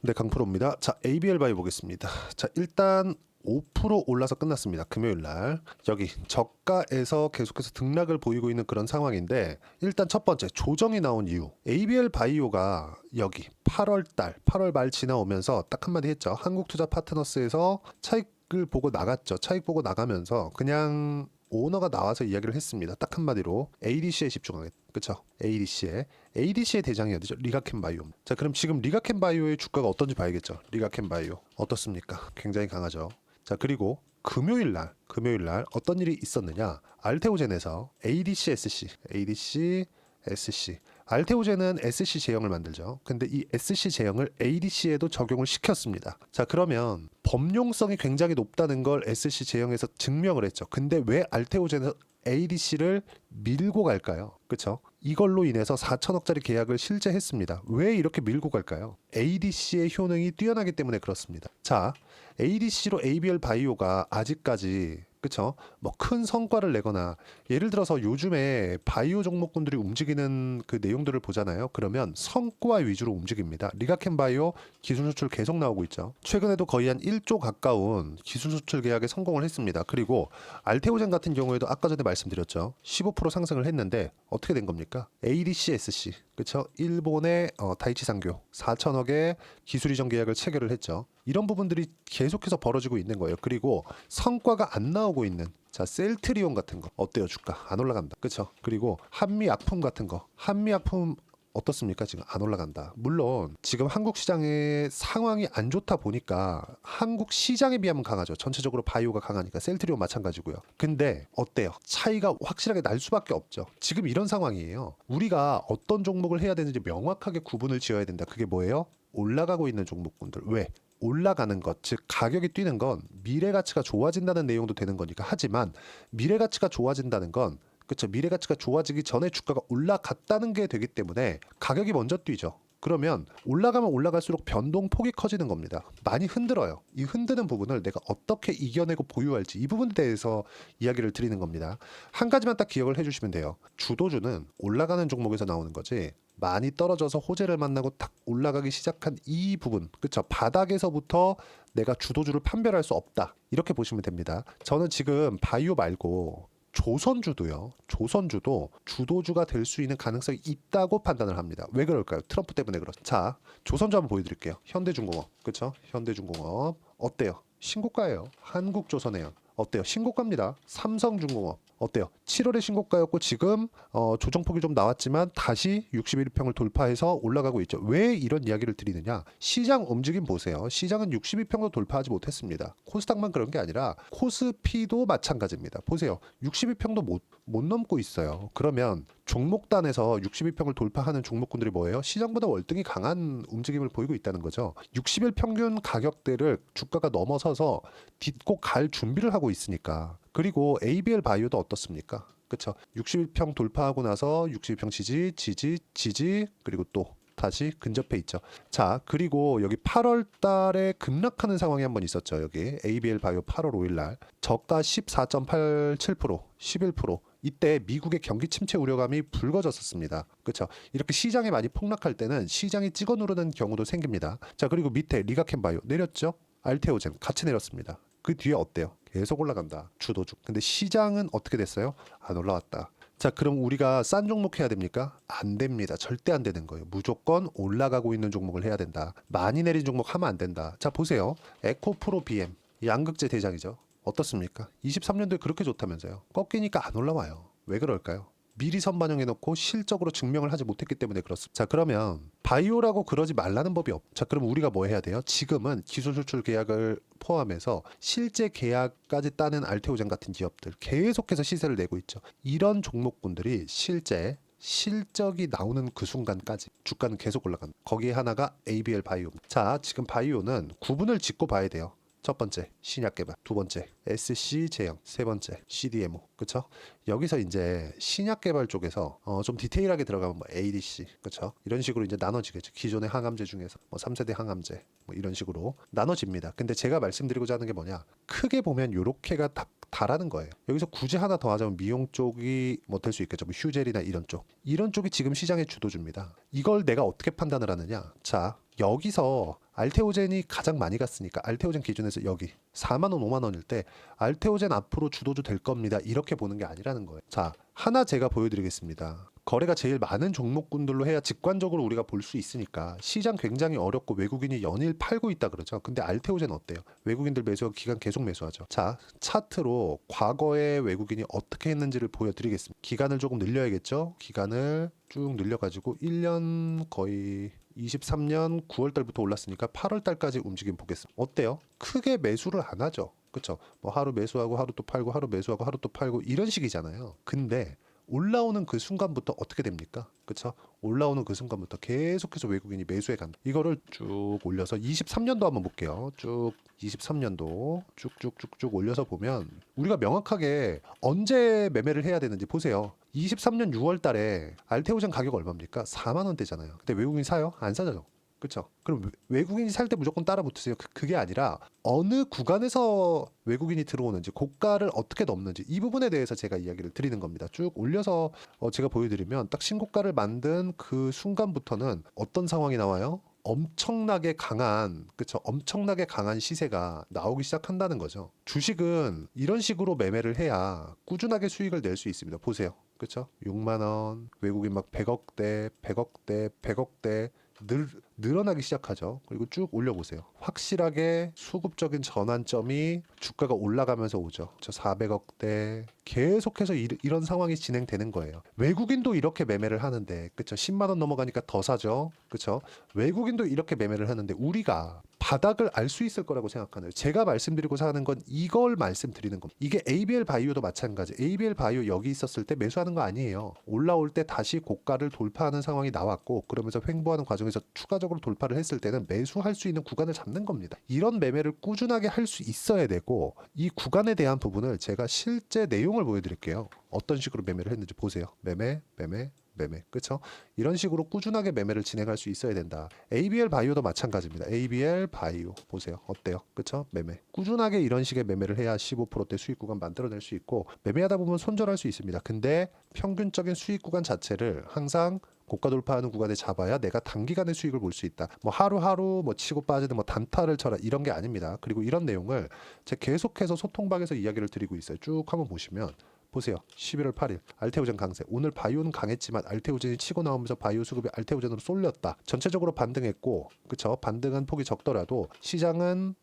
네, 강프로입니다. 자, ABL 바이오 보겠습니다. 자, 일단 5% 올라서 끝났습니다. 금요일 날. 여기 저가에서 계속해서 등락을 보이고 있는 그런 상황인데, 일단 첫 번째 조정이 나온 이유. ABL 바이오가 여기 8월 말 지나오면서 딱 한마디 했죠. 한국투자 파트너스에서 차익을 보고 나갔죠. 차익 보고 나가면서 그냥 오너가 나와서 이야기를 했습니다. 딱 한마디로 ADC에 집중하겠다. 그쵸? ADC의 대장이 어디죠? 리가켄 바이오. 자, 그럼 지금 리가켄 바이오의 주가가 어떤지 봐야겠죠. 리가켄 바이오 어떻습니까? 굉장히 강하죠. 자, 그리고 금요일 날 어떤 일이 있었느냐? 알테오젠에서 ADC SC 알테오젠은 SC 제형을 만들죠. 근데 이 SC 제형을 ADC에도 적용을 시켰습니다. 자, 그러면 범용성이 굉장히 높다는 걸 SC 제형에서 증명을 했죠. 근데 왜 알테오젠에서 ADC를 밀고 갈까요? 그렇죠? 이걸로 인해서 4천억짜리 계약을 실제 했습니다. 왜 이렇게 밀고 갈까요? ADC의 효능이 뛰어나기 때문에 그렇습니다. 자, ADC로 ABL 바이오가 아직까지 그쵸? 뭐 큰 성과를 내거나 예를 들어서 요즘에 바이오 종목군들이 움직이는 그 내용들을 보잖아요. 그러면 성과 위주로 움직입니다. 리가켄 바이오 기술 수출 계속 나오고 있죠. 최근에도 거의 한 1조 가까운 기술 수출 계약에 성공을 했습니다. 그리고 알테오젠 같은 경우에도 아까 전에 말씀드렸죠. 15% 상승을 했는데 어떻게 된 겁니까? ADC SC 그쵸? 일본의 다이치 상교 4천억의 기술 이전 계약을 체결을 했죠. 이런 부분들이 계속해서 벌어지고 있는 거예요. 그리고 성과가 안 나오고 있는 자 셀트리온 같은 거 어때요? 주가 안 올라간다. 그렇죠? 그리고 한미약품 같은 거 한미약품 어떻습니까? 지금 안 올라간다. 물론 지금 한국 시장의 상황이 안 좋다 보니까 한국 시장에 비하면 강하죠. 전체적으로 바이오가 강하니까 셀트리온 마찬가지고요. 근데 어때요? 차이가 확실하게 날 수밖에 없죠. 지금 이런 상황이에요. 우리가 어떤 종목을 해야 되는지 명확하게 구분을 지어야 된다. 그게 뭐예요? 올라가고 있는 종목군들. 왜? 올라가는 것, 즉 가격이 뛰는 건 미래 가치가 좋아진다는 내용도 되는 거니까. 하지만 미래 가치가 좋아진다는 건 그렇죠. 미래 가치가 좋아지기 전에 주가가 올라갔다는 게 되기 때문에 가격이 먼저 뛰죠. 그러면 올라가면 올라갈수록 변동폭이 커지는 겁니다. 많이 흔들어요. 이 흔드는 부분을 내가 어떻게 이겨내고 보유할지 이 부분에 대해서 이야기를 드리는 겁니다. 한 가지만 딱 기억을 해주시면 돼요. 주도주는 올라가는 종목에서 나오는 거지 많이 떨어져서 호재를 만나고 탁 올라가기 시작한 이 부분, 그렇죠? 바닥에서부터 내가 주도주를 판별할 수 없다. 이렇게 보시면 됩니다. 저는 지금 바이오 말고 조선주도 주도주가 될 수 있는 가능성이 있다고 판단을 합니다. 왜 그럴까요? 트럼프 때문에 그렇죠. 자, 조선주 한번 보여드릴게요. 현대중공업, 그렇죠? 현대중공업 어때요? 신고가예요. 한국조선해양 어때요? 신고가입니다. 삼성중공업 어때요? 7월에 신고가였고 지금 조정폭이 좀 나왔지만 다시 61평을 돌파해서 올라가고 있죠. 왜 이런 이야기를 드리느냐? 시장 움직임 보세요. 시장은 62평도 돌파하지 못했습니다. 코스닥만 그런 게 아니라 코스피도 마찬가지입니다. 보세요. 62평도 못 넘고 있어요. 그러면 종목단에서 62평을 돌파하는 종목군들이 뭐예요? 시장보다 월등히 강한 움직임을 보이고 있다는 거죠. 60일 평균 가격대를 주가가 넘어서서 딛고 갈 준비를 하고 있으니까. 그리고 ABL 바이오도 어떻습니까? 그렇죠. 60평 돌파하고 나서 60평 지지 그리고 또 다시 근접해 있죠. 자, 그리고 여기 8월 달에 급락하는 상황이 한번 있었죠. 여기 ABL 바이오 8월 5일 날 저가 14.87%, 11%. 이때 미국의 경기 침체 우려감이 불거졌었습니다. 그렇죠? 이렇게 시장이 많이 폭락할 때는 시장이 찍어 누르는 경우도 생깁니다. 자, 그리고 밑에 리가켄 바이오 내렸죠? 알테오젠 같이 내렸습니다. 그 뒤에 어때요? 계속 올라간다. 주도주. 근데 시장은 어떻게 됐어요? 안 올라왔다. 자, 그럼 우리가 싼 종목 해야 됩니까? 안 됩니다. 절대 안 되는 거예요. 무조건 올라가고 있는 종목을 해야 된다. 많이 내린 종목 하면 안 된다. 자, 보세요. 에코프로 BM. 양극재 대장이죠. 어떻습니까? 23년도에 그렇게 좋다면서요. 꺾이니까 안 올라와요. 왜 그럴까요? 미리 선반영해놓고 실적으로 증명을 하지 못했기 때문에 그렇습니다. 자, 그러면 바이오라고 그러지 말라는 법이 없. 자, 그럼 우리가 뭐 해야 돼요? 지금은 기술 수출 계약을 포함해서 실제 계약까지 따는 알테오젠 같은 기업들 계속해서 시세를 내고 있죠. 이런 종목군들이 실적이 나오는 그 순간까지 주가는 계속 올라간다. 거기에 하나가 ABL 바이오. 자, 지금 바이오는 구분을 짓고 봐야 돼요. 첫 번째 신약 개발, 두 번째 SC 제형, 세 번째 CDMO. 그렇죠? 여기서 이제 신약 개발 쪽에서 좀 디테일하게 들어가면 뭐 ADC, 그렇죠? 이런 식으로 이제 나눠지겠죠. 기존의 항암제 중에서 뭐 3세대 항암제 뭐 이런 식으로 나눠집니다. 근데 제가 말씀드리고자 하는 게 뭐냐? 크게 보면 요렇게가 다라는 거예요. 여기서 굳이 하나 더 하자면 미용 쪽이 뭐 될 수 있겠죠. 뭐 휴젤이나 이런 쪽이 지금 시장의 주도주입니다. 이걸 내가 어떻게 판단을 하느냐? 자, 여기서 알테오젠이 가장 많이 갔으니까 알테오젠 기준에서 여기 4만 원, 5만 원일 때 알테오젠 앞으로 주도주 될 겁니다. 이렇게 보는 게 아니라는 거예요. 자, 하나 제가 보여드리겠습니다. 거래가 제일 많은 종목군들로 해야 직관적으로 우리가 볼 수 있으니까 시장 굉장히 어렵고 외국인이 연일 팔고 있다 그러죠. 근데 알테오젠 어때요? 외국인들 매수하고 기간 계속 매수하죠. 자, 차트로 과거에 외국인이 어떻게 했는지를 보여드리겠습니다. 기간을 조금 늘려야겠죠? 기간을 쭉 늘려가지고 1년 거의 23년 9월 달부터 올랐으니까 8월 달까지 움직임 보겠습니다. 어때요? 크게 매수를 안 하죠. 그렇죠? 뭐 하루 매수하고 하루 또 팔고 하루 매수하고 하루 또 팔고 이런 식이잖아요. 근데 올라오는 그 순간부터 어떻게 됩니까? 그렇죠? 올라오는 그 순간부터 계속해서 외국인이 매수해 간다. 이거를 쭉 올려서 23년도 한번 볼게요. 쭉 23년도 쭉쭉쭉쭉 올려서 보면 우리가 명확하게 언제 매매를 해야 되는지 보세요. 23년 6월 달에 알테오젠 가격 얼마입니까? 4만 원대잖아요. 근데 외국인이 사요? 안 사죠. 그렇죠? 그럼 외국인이 살 때 무조건 따라 붙으세요. 그게 아니라 어느 구간에서 외국인이 들어오는지 고가를 어떻게 넘는지 이 부분에 대해서 제가 이야기를 드리는 겁니다. 쭉 올려서 제가 보여드리면 딱 신고가를 만든 그 순간부터는 어떤 상황이 나와요? 엄청나게 강한, 그쵸? 엄청나게 강한 시세가 나오기 시작한다는 거죠. 주식은 이런 식으로 매매를 해야 꾸준하게 수익을 낼 수 있습니다. 보세요. 그쵸? 6만 원, 외국인 막 100억대, 100억대, 100억대 늘어나기 시작하죠. 그리고 쭉 올려보세요. 확실하게 수급적인 전환점이 주가가 올라가면서 오죠. 저 400억대 계속해서 이런 상황이 진행되는 거예요. 외국인도 이렇게 매매를 하는데, 그쵸? 10만 원 넘어가니까 더 사죠. 그쵸? 외국인도 이렇게 매매를 하는데 우리가 바닥을 알 수 있을 거라고 생각하나요? 제가 말씀드리고자 하는 건 이걸 말씀드리는 겁니다. 이게 ABL 바이오도 마찬가지. ABL 바이오 여기 있었을 때 매수하는 거 아니에요. 올라올 때 다시 고가를 돌파하는 상황이 나왔고 그러면서 횡보하는 과정에서 추가적으로 돌파를 했을 때는 매수할 수 있는 구간을 잡는 겁니다. 이런 매매를 꾸준하게 할 수 있어야 되고 이 구간에 대한 부분을 제가 실제 내용을 보여드릴게요. 어떤 식으로 매매를 했는지 보세요. 매매, 그렇죠? 이런 식으로 꾸준하게 매매를 진행할 수 있어야 된다. ABL 바이오도 마찬가지입니다. ABL 바이오 보세요. 어때요? 그렇죠? 매매. 꾸준하게 이런 식의 매매를 해야 15%대 수익 구간 만들어낼 수 있고 매매하다 보면 손절할 수 있습니다. 근데 평균적인 수익 구간 자체를 항상 고가 돌파하는 구간에 잡아야 내가 단기간의 수익을 볼 수 있다. 뭐 하루하루 뭐 치고 빠지는 뭐 단타를 쳐라 이런 게 아닙니다. 그리고 이런 내용을 제가 계속해서 소통방에서 이야기를 드리고 있어요. 쭉 한번 보시면 보세요. 11월 8일 알테오젠 강세. 오늘 바이오는 강했지만 알테오젠이 치고 나오면서 바이오 수급이 알테오젠으로 쏠렸다. 전체적으로 반등했고 그쵸? 반등한 폭이 적더라도 시장은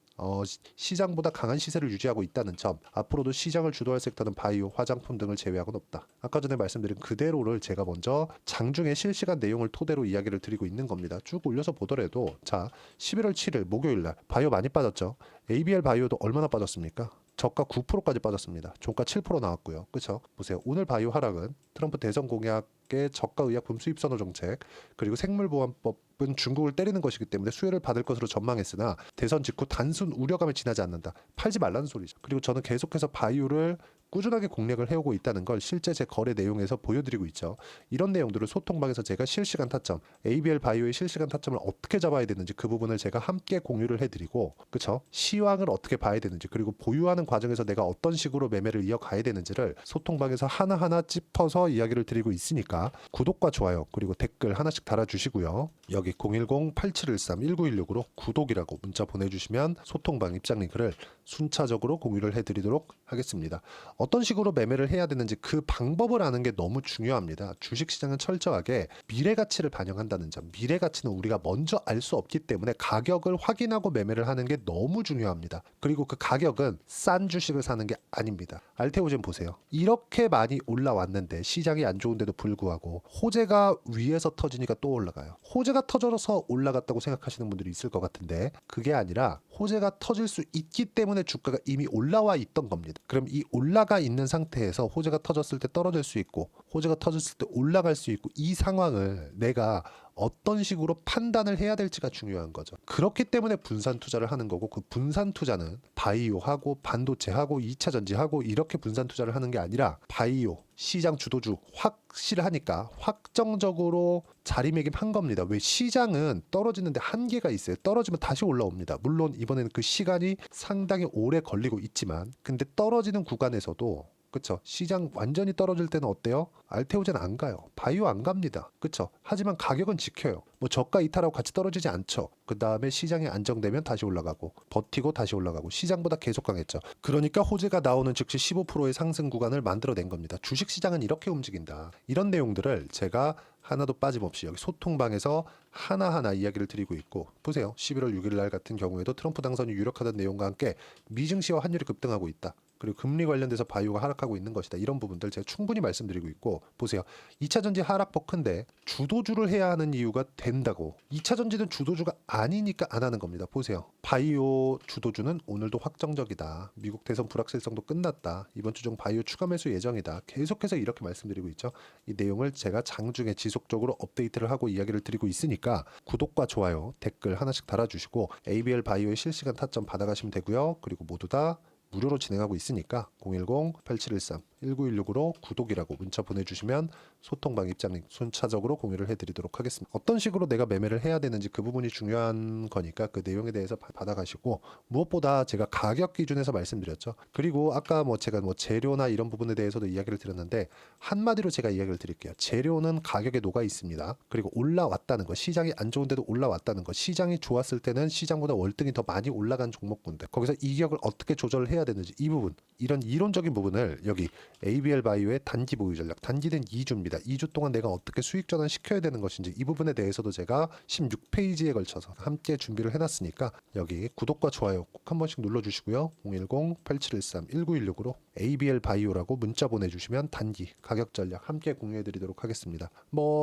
시장보다 강한 시세를 유지하고 있다는 점. 앞으로도 시장을 주도할 섹터는 바이오, 화장품 등을 제외하고는 없다. 아까 전에 말씀드린 그대로를 제가 먼저 장중에 실시간 내용을 토대로 이야기를 드리고 있는 겁니다. 쭉 올려서 보더라도 자 11월 7일 목요일날 바이오 많이 빠졌죠. ABL 바이오도 얼마나 빠졌습니까? 저가 9%까지 빠졌습니다. 종가 7% 나왔고요. 그렇죠? 보세요. 오늘 바이오 하락은 트럼프 대선 공약의 저가 의약품 수입 선호 정책 그리고 생물보안법은 중국을 때리는 것이기 때문에 수혜를 받을 것으로 전망했으나 대선 직후 단순 우려감에 지나지 않는다. 팔지 말라는 소리죠. 그리고 저는 계속해서 바이오를 꾸준하게 공략을 해오고 있다는 걸 실제 제 거래 내용에서 보여드리고 있죠. 이런 내용들을 소통방에서 제가 실시간 타점, ABL 바이오의 실시간 타점을 어떻게 잡아야 되는지 그 부분을 제가 함께 공유를 해드리고, 그쵸? 시황을 어떻게 봐야 되는지, 그리고 보유하는 과정에서 내가 어떤 식으로 매매를 이어가야 되는지를 소통방에서 하나하나 짚어서 이야기를 드리고 있으니까 구독과 좋아요 그리고 댓글 하나씩 달아주시고요. 여기 010-8713-1916으로 구독이라고 문자 보내주시면 소통방 입장 링크를 순차적으로 공유를 해드리도록 하겠습니다. 어떤 식으로 매매를 해야 되는지 그 방법을 아는 게 너무 중요합니다. 주식시장은 철저하게 미래가치를 반영한다는 점. 미래가치는 우리가 먼저 알 수 없기 때문에 가격을 확인하고 매매를 하는 게 너무 중요합니다. 그리고 그 가격은 싼 주식을 사는 게 아닙니다. 알테오젠 보세요. 이렇게 많이 올라왔는데 시장이 안 좋은데도 불구하고 호재가 위에서 터지니까 또 올라가요. 호재가 터져서 올라갔다고 생각하시는 분들이 있을 것 같은데 그게 아니라 호재가 터질 수 있기 때문에 주가가 이미 올라와 있던 겁니다. 그럼 이 올라가 있는 상태에서 호재가 터졌을 때 떨어질 수 있고 호재가 터졌을 때 올라갈 수 있고 이 상황을 내가 어떤 식으로 판단을 해야 될지가 중요한 거죠. 그렇기 때문에 분산 투자를 하는 거고 그 분산 투자는 바이오하고 반도체하고 2차 전지하고 이렇게 분산 투자를 하는 게 아니라 바이오, 시장 주도주 확실하니까 확정적으로 자리매김한 겁니다. 왜 시장은 떨어지는데 한계가 있어요. 떨어지면 다시 올라옵니다. 물론 이번에는 그 시간이 상당히 오래 걸리고 있지만 근데 떨어지는 구간에서도 그쵸? 시장 완전히 떨어질 때는 어때요? 알테오젠 안 가요. 바이오 안 갑니다. 그쵸? 하지만 가격은 지켜요. 뭐 저가 이탈하고 같이 떨어지지 않죠. 그 다음에 시장이 안정되면 다시 올라가고 버티고 다시 올라가고 시장보다 계속 강했죠. 그러니까 호재가 나오는 즉시 15%의 상승 구간을 만들어낸 겁니다. 주식시장은 이렇게 움직인다. 이런 내용들을 제가 하나도 빠짐없이 여기 소통방에서 하나하나 이야기를 드리고 있고, 보세요. 11월 6일 날 같은 경우에도 트럼프 당선이 유력하다는 내용과 함께 미증시와 환율이 급등하고 있다. 그리고 금리 관련돼서 바이오가 하락하고 있는 것이다. 이런 부분들 제가 충분히 말씀드리고 있고, 보세요. 2차 전지 하락폭 큰데 주도주를 해야 하는 이유가 된다고. 2차 전지는 주도주가 아니니까 안 하는 겁니다. 보세요. 바이오 주도주는 오늘도 확정적이다. 미국 대선 불확실성도 끝났다. 이번 주 중 바이오 추가 매수 예정이다. 계속해서 이렇게 말씀드리고 있죠. 이 내용을 제가 장중에 지속적으로 업데이트를 하고 이야기를 드리고 있으니까 구독과 좋아요, 댓글 하나씩 달아주시고 ABL 바이오의 실시간 타점 받아가시면 되고요. 그리고 모두 다 무료로 진행하고 있으니까 010-8713-1916으로 구독이라고 문자 보내주시면 소통방 입장링 순차적으로 공유를 해드리도록 하겠습니다. 어떤 식으로 내가 매매를 해야 되는지 그 부분이 중요한 거니까 그 내용에 대해서 받아가시고, 무엇보다 제가 가격 기준에서 말씀드렸죠. 그리고 아까 제가 재료나 이런 부분에 대해서도 이야기를 드렸는데, 한마디로 제가 이야기를 드릴게요. 재료는 가격에 녹아 있습니다. 그리고 올라왔다는 거, 시장이 안 좋은데도 올라왔다는 거, 시장이 좋았을 때는 시장보다 월등히 더 많이 올라간 종목군들, 거기서 이격을 어떻게 조절을 해야 되는지, 이 부분, 이런 이론적인 부분을 여기 ABL 바이오의 단기 보유 전략, 단기는 2주입니다. 2주 동안 내가 어떻게 수익 전환 시켜야 되는 것인지, 이 부분에 대해서도 제가 16페이지에 걸쳐서 함께 준비를 해놨으니까 여기 구독과 좋아요 꼭 한 번씩 눌러주시고요. 010-8713-1916으로 ABL 바이오라고 문자 보내주시면 단기 가격 전략 함께 공유해드리도록 하겠습니다.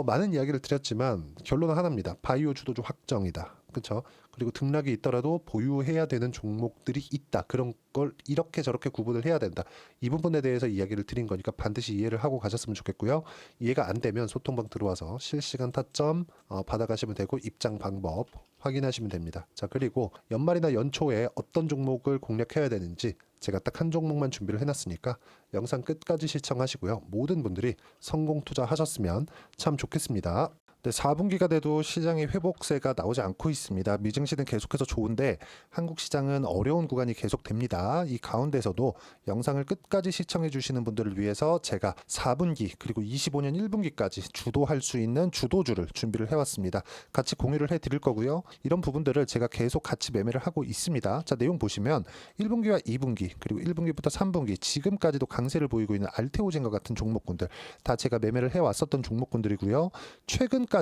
많은 이야기를 드렸지만 결론은 하나입니다. 바이오 주도주 확정이다. 그렇죠? 그리고 등락이 있더라도 보유해야 되는 종목들이 있다. 그런 걸 이렇게 저렇게 구분을 해야 된다. 이 부분에 대해서 이야기를 드린 거니까 반드시 이해를 하고 가셨으면 좋겠고요. 이해가 안 되면 소통방 들어와서 실시간 타점 받아가시면 되고, 입장 방법 확인하시면 됩니다. 자, 그리고 연말이나 연초에 어떤 종목을 공략해야 되는지 제가 딱 한 종목만 준비를 해놨으니까 영상 끝까지 시청하시고요. 모든 분들이 성공 투자하셨으면 참 좋겠습니다. 네, 4분기가 돼도 시장의 회복세가 나오지 않고 있습니다. 미증시는 계속해서 좋은데 한국 시장은 어려운 구간이 계속됩니다. 이 가운데서도 영상을 끝까지 시청해 주시는 분들을 위해서 제가 4분기 그리고 25년 1분기까지 주도할 수 있는 주도주를 준비를 해왔습니다. 같이 공유를 해드릴 거고요. 이런 부분들을 제가 계속 같이 매매를 하고 있습니다. 자, 내용 보시면 1분기와 2분기 그리고 1분기부터 3분기 지금까지도 강세를 보이고 있는 알테오젠과 같은 종목군들 다 제가 매매를 해왔었던 종목군들이고요. 최근까지도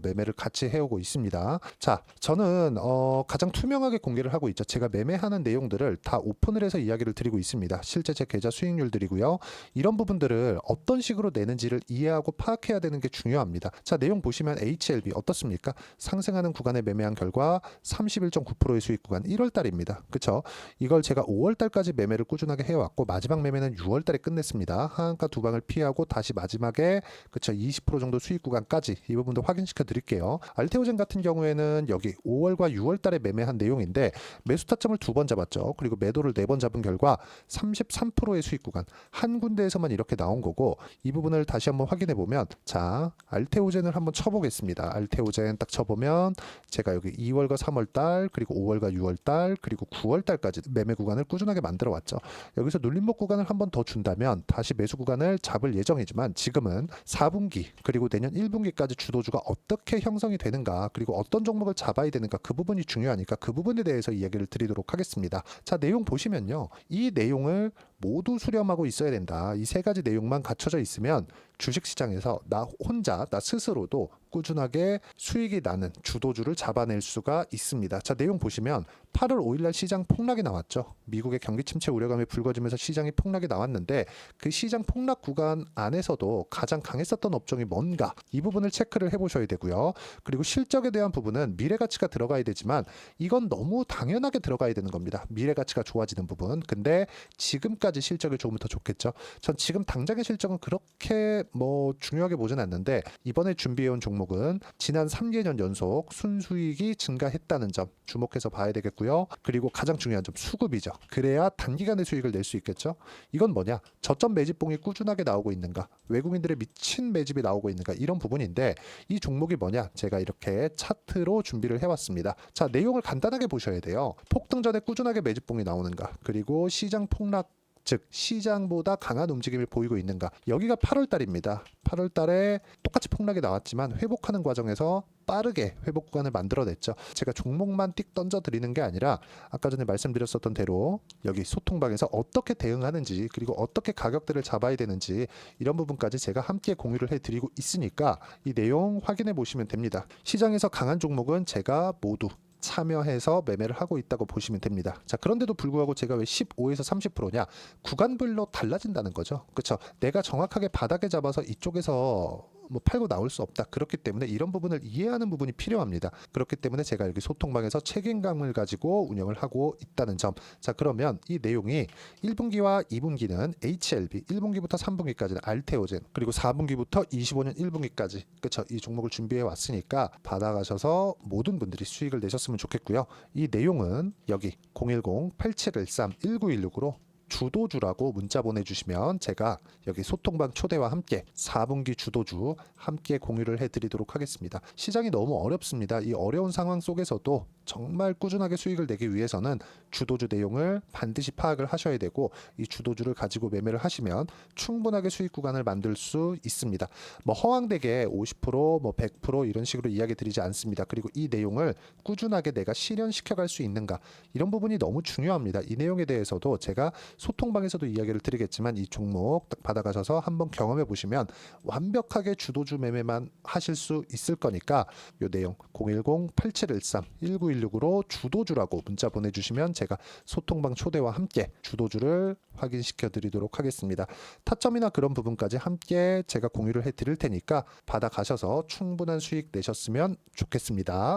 매매를 같이 해오고 있습니다. 자, 저는 가장 투명하게 공개를 하고 있죠. 제가 매매하는 내용들을 다 오픈을 해서 이야기를 드리고 있습니다. 실제 제 계좌 수익률들이고요. 이런 부분들을 어떤 식으로 내는지를 이해하고 파악해야 되는 게 중요합니다. 자, 내용 보시면 HLB 어떻습니까? 상승하는 구간에 매매한 결과 31.9%의 수익 구간 1월 달입니다. 그렇죠? 이걸 제가 5월 달까지 매매를 꾸준하게 해왔고 마지막 매매는 6월 달에 끝냈습니다. 하한가 두 방을 피하고 다시 마지막에 그렇죠, 20% 정도 수익 구간까지 이 부분도 확인시켜 드릴게요. 알테오젠 같은 경우에는 여기 5월과 6월 달에 매매한 내용인데 매수 타점을 2번 잡았죠. 그리고 매도를 4번 잡은 결과 33%의 수익 구간 한 군데에서만 이렇게 나온 거고, 이 부분을 다시 한번 확인해 보면, 자, 알테오젠을 한번 쳐보겠습니다. 알테오젠 딱 쳐보면 제가 여기 2월과 3월 달 그리고 5월과 6월 달 그리고 9월 달까지 매매 구간을 꾸준하게 만들어 왔죠. 여기서 눌림목 구간을 한번 더 준다면 다시 매수 구간을 잡을 예정이지만 지금은 4분기 그리고 내년 1분기까지 주도주가 어떻게 형성이 되는가, 그리고 어떤 종목을 잡아야 되는가, 그 부분이 중요하니까 그 부분에 대해서 이야기를 드리도록 하겠습니다. 자, 내용 보시면요. 이 내용을 모두 수렴하고 있어야 된다. 이 세 가지 내용만 갖춰져 있으면 주식시장에서 나 혼자, 나 스스로도 꾸준하게 수익이 나는 주도주를 잡아낼 수가 있습니다. 자, 내용 보시면 8월 5일날 시장 폭락이 나왔죠. 미국의 경기 침체 우려감이 불거지면서 시장이 폭락이 나왔는데 그 시장 폭락 구간 안에서도 가장 강했었던 업종이 뭔가, 이 부분을 체크를 해보셔야 되고요. 그리고 실적에 대한 부분은 미래가치가 들어가야 되지만 이건 너무 당연하게 들어가야 되는 겁니다. 미래가치가 좋아지는 부분. 근데 지금까지 실적이 좋으면 더 좋겠죠. 전 지금 당장의 실적은 그렇게 중요하게 보진 않는데, 이번에 준비해온 종목은 지난 3개년 연속 순수익이 증가했다는 점 주목해서 봐야 되겠고요. 그리고 가장 중요한 점 수급이죠. 그래야 단기간에 수익을 낼 수 있겠죠. 이건 뭐냐? 저점 매집봉이 꾸준하게 나오고 있는가, 외국인들의 미친 매집이 나오고 있는가, 이런 부분인데 이 종목이 뭐냐? 제가 이렇게 차트로 준비를 해왔습니다. 자, 내용을 간단하게 보셔야 돼요. 폭등 전에 꾸준하게 매집봉이 나오는가, 그리고 시장 폭락 즉 시장보다 강한 움직임을 보이고 있는가. 여기가 8월 달입니다. 8월 달에 똑같이 폭락이 나왔지만 회복하는 과정에서 빠르게 회복 구간을 만들어냈죠. 제가 종목만 띡 던져 드리는 게 아니라 아까 전에 말씀드렸었던 대로 여기 소통방에서 어떻게 대응하는지, 그리고 어떻게 가격대를 잡아야 되는지, 이런 부분까지 제가 함께 공유를 해드리고 있으니까 이 내용 확인해 보시면 됩니다. 시장에서 강한 종목은 제가 모두 참여해서 매매를 하고 있다고 보시면 됩니다. 자, 그런데도 불구하고 제가 왜 15에서 30%냐? 구간별로 달라진다는 거죠. 그렇죠? 내가 정확하게 바닥에 잡아서 이쪽에서 뭐 팔고 나올 수 없다. 그렇기 때문에 이런 부분을 이해하는 부분이 필요합니다. 그렇기 때문에 제가 여기 소통방에서 책임감을 가지고 운영을 하고 있다는 점. 자, 그러면 이 내용이 1분기와 2분기는 HLB, 1분기부터 3분기까지는 알테오젠, 그리고 4분기부터 25년 1분기까지, 그렇죠? 이 종목을 준비해 왔으니까 받아가셔서 모든 분들이 수익을 내셨으면 좋겠고요. 이 내용은 여기 010-8713-1916으로 주도주라고 문자 보내주시면 제가 여기 소통방 초대와 함께 4분기 주도주 함께 공유를 해드리도록 하겠습니다. 시장이 너무 어렵습니다. 이 어려운 상황 속에서도 정말 꾸준하게 수익을 내기 위해서는 주도주 내용을 반드시 파악을 하셔야 되고, 이 주도주를 가지고 매매를 하시면 충분하게 수익 구간을 만들 수 있습니다. 뭐 허황되게 50%, 뭐 100% 이런 식으로 이야기 드리지 않습니다. 그리고 이 내용을 꾸준하게 내가 실현시켜 갈 수 있는가, 이런 부분이 너무 중요합니다. 이 내용에 대해서도 제가 소통방에서도 이야기를 드리겠지만 이 종목 딱 받아가셔서 한번 경험해 보시면 완벽하게 주도주 매매만 하실 수 있을 거니까 이 내용 010-8713-1916으로 주도주라고 문자 보내주시면 제가 소통방 초대와 함께 주도주를 확인시켜 드리도록 하겠습니다. 타점이나 그런 부분까지 함께 제가 공유를 해 드릴 테니까 받아가셔서 충분한 수익 내셨으면 좋겠습니다.